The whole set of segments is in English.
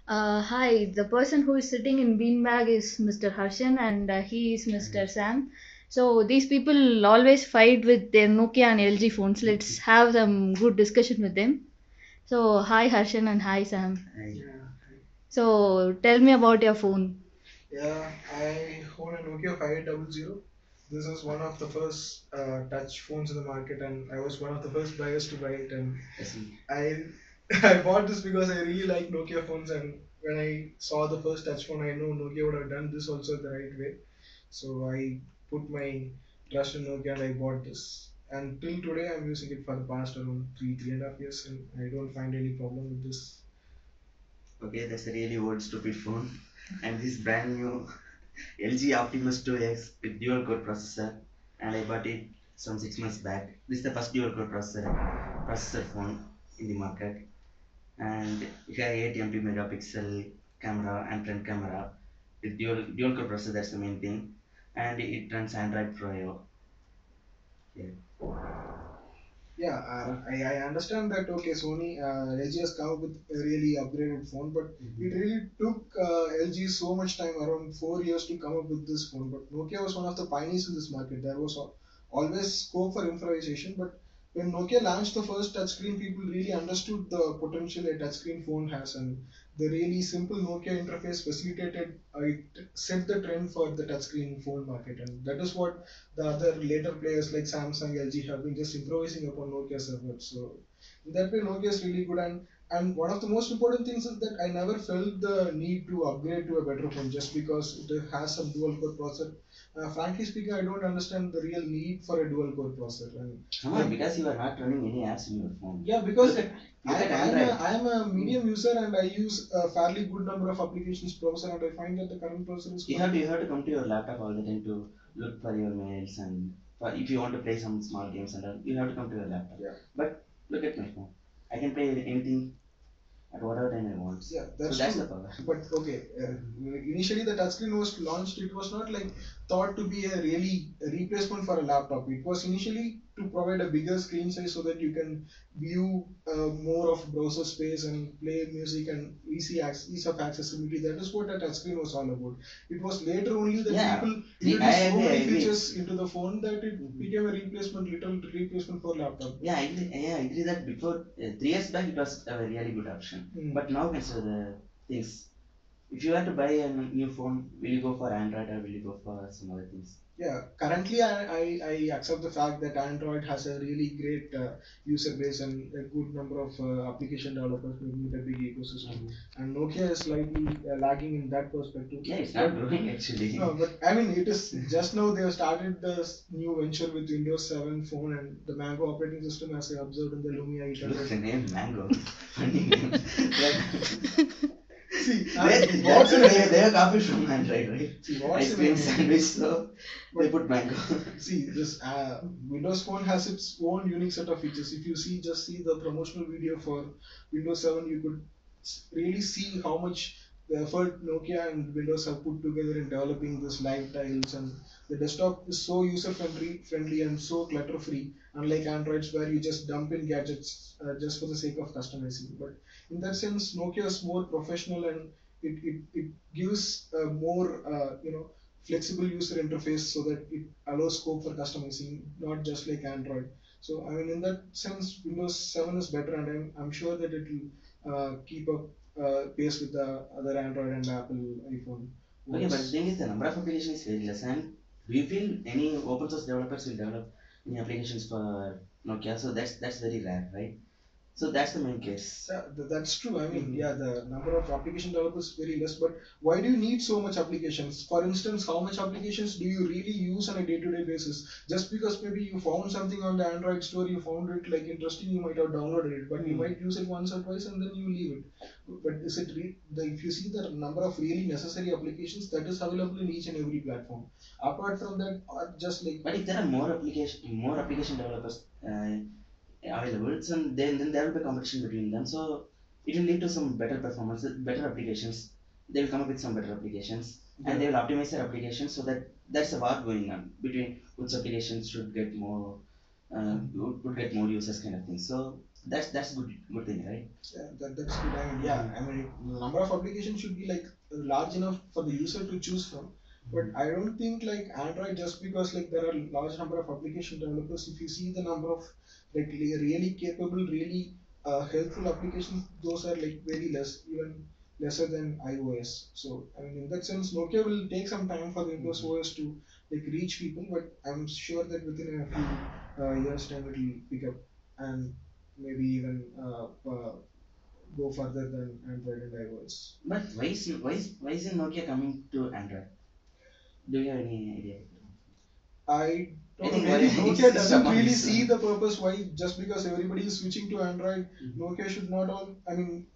Hi, the person who is sitting in beanbag is Mr. Harshan and he is Mr. Sam. So these people always fight with their Nokia and LG phones. Let's have some good discussion with them. So hi Harshan and hi Sam. Yeah, So tell me about your phone. yeah, I own a Nokia 5800. This is one of the first touch phones in the market, and I was one of the first buyers to buy it. And I I bought this because I really like Nokia phones, and when I saw the first touch phone, I know Nokia would have done this also the right way. So I put my trust in Nokia and I bought this. And till today, I'm using it for the past around 3.5 years, and I don't find any problem with this. Okay, that's a really old stupid phone. And this brand new LG Optimus 2X with dual core processor, and I bought it some 6 months back. This is the first dual core processor phone in the market, and it has 8 MP megapixel camera and front camera with dual core processor. That's the main thing, and it runs Android Pro. Yeah. Yeah, I understand that. Okay, Sony LG has come up with a really upgraded phone, but it really took LG so much time, around 4 years, to come up with this phone. But Nokia was one of the pioneers in this market. There was always scope for improvisation, but when Nokia launched the first touchscreen, people really understood the potential a touchscreen phone has, and the really simple Nokia interface facilitated it set the trend for the touchscreen phone market, and that is what the other later players like Samsung, LG have been just improvising upon Nokia servers. So in that way, Nokia is really good. And one of the most important things is that I never felt the need to upgrade to a better phone just because it has some dual core processor. Frankly speaking, I don't understand the real need for a dual core processor. And Come on, because you are not running any apps in your phone. yeah, because Look at Android. I am a medium user and I use a fairly good number of applications browser, and I find that the current browser is You have to come to your laptop all the time to look for your mails and for if you want to play some small games and all, you have to come to your laptop. yeah. But look at my phone. I can play anything at whatever time I want. Yeah, So that's that's the true. power. But okay, initially the touchscreen was launched. It was not like thought to be a really a replacement for a laptop. It was initially to provide a bigger screen size so that you can view more of browser space and play music and ease of accessibility. That is what a touchscreen was all about. It was later only that Yeah, people I introduced so agree. I many agree. features into the phone that it became a replacement, little replacement for laptop. Yeah, I agree. Yeah, I agree that before 3 years back it was a really good option. Mm. But now consider the things. If you have to buy a new phone, will you go for Android or will you go for some other things? Yeah, currently I accept the fact that Android has a really great user base and a good number of application developers with a big ecosystem. And Nokia is slightly lagging in that perspective. Yeah, it's not growing actually. No, but I mean, it is just now they have started this new venture with Windows 7 phone and the Mango operating system, as I observed in the Lumia Look at the 800. name Mango. Funny name. See, what's in a They name? are copied from Android, right? See, what's Ice in a cream name? sandwich, so they But put mango. see, this Windows Phone has its own unique set of features. If you just see the promotional video for Windows 7, you could really see how much the effort Nokia and Windows have put together in developing this live tiles, and the desktop is so user friendly and so clutter free, unlike Androids where you just dump in gadgets just for the sake of customizing. But in that sense, Nokia is more professional, and it gives more flexible user interface so that it allows scope for customizing, not just like Android. So I mean, in that sense, Windows 7 is better, and I'm sure that it will keep up pace with the other Android and Apple iPhone Okay, but the OS. thing is the number of applications is very less, and do you feel any open source developers will develop any applications for Nokia? So that's very rare, right? So that's the main case. Yeah, that's true. I mean, yeah, the number of application developers is very less, but why do you need so much applications? For instance, how much applications do you really use on a day-to-day basis? Just because maybe you found something on the Android store, you found it like interesting, you might have downloaded it, but you might use it once or twice and then you leave it. But is it if you see the number of really necessary applications that is available in each and every platform? Apart from that, just like But if there are more application developers available, so then there will be competition between them. So it will lead to some better performance, better applications. They will come up with some better applications, and they will optimize their applications so that that's a war going on between which applications should get more, would get more users, kind of thing. So That's good thing, right? Yeah, that's good. I mean, yeah, I mean, the number of applications should be like large enough for the user to choose from. But I don't think like Android, just because like there are large number of application developers. If you see the number of like really capable, really helpful applications, those are like very less, even lesser than iOS. So I mean, in that sense, Nokia will take some time for the Windows OS to like reach people, but I'm sure that within a few years time it will pick up and maybe even go further than Android and iOS. But why is Nokia coming to Android? Do you have any idea? I I don't know. think Maybe Nokia it's doesn't upon really this. see the purpose why just because everybody is switching to Android, Nokia should not all. I mean,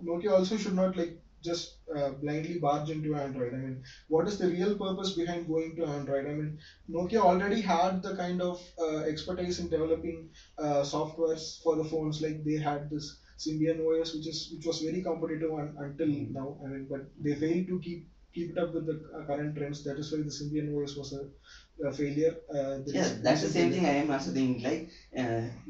Nokia also should not like just blindly barge into Android. I mean, what is the real purpose behind going to Android? I mean, Nokia already had the kind of expertise in developing softwares for the phones. Like they had this Symbian OS, which was very competitive until now. I mean, but they failed to keep it up with the current trends. That is why the Symbian OS was a failure. Yeah, that's the same thing I am also thinking. Like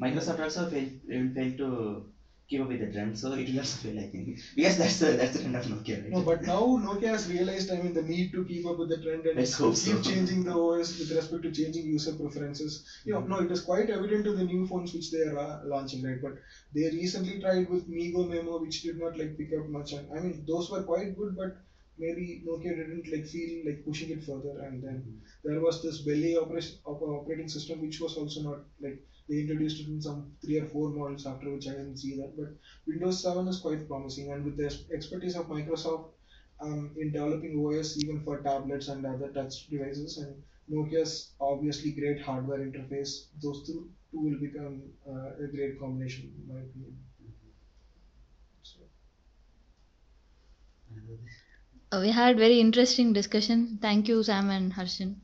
Microsoft also failed to keep up with the trend, so it will also fail, I think. Because that's the trend of Nokia, No, right? but now Nokia has realized, I mean, the need to keep up with the trend and Let's hope keep so. changing the OS with respect to changing user preferences. No, it is quite evident to the new phones which they are launching, right? But they recently tried with Migo Memo, which did not like pick up much. And I mean, those were quite good, but maybe Nokia didn't like feel like pushing it further. And then there was this Belly operating system, which was also not like they introduced it in some 3 or 4 models, after which I didn't see that. But Windows 7 is quite promising, and with the expertise of Microsoft in developing OS even for tablets and other touch devices, and Nokia's obviously great hardware interface, those two will become a great combination, in my opinion. So, We had very interesting discussion. Thank you, Sam and Harshan.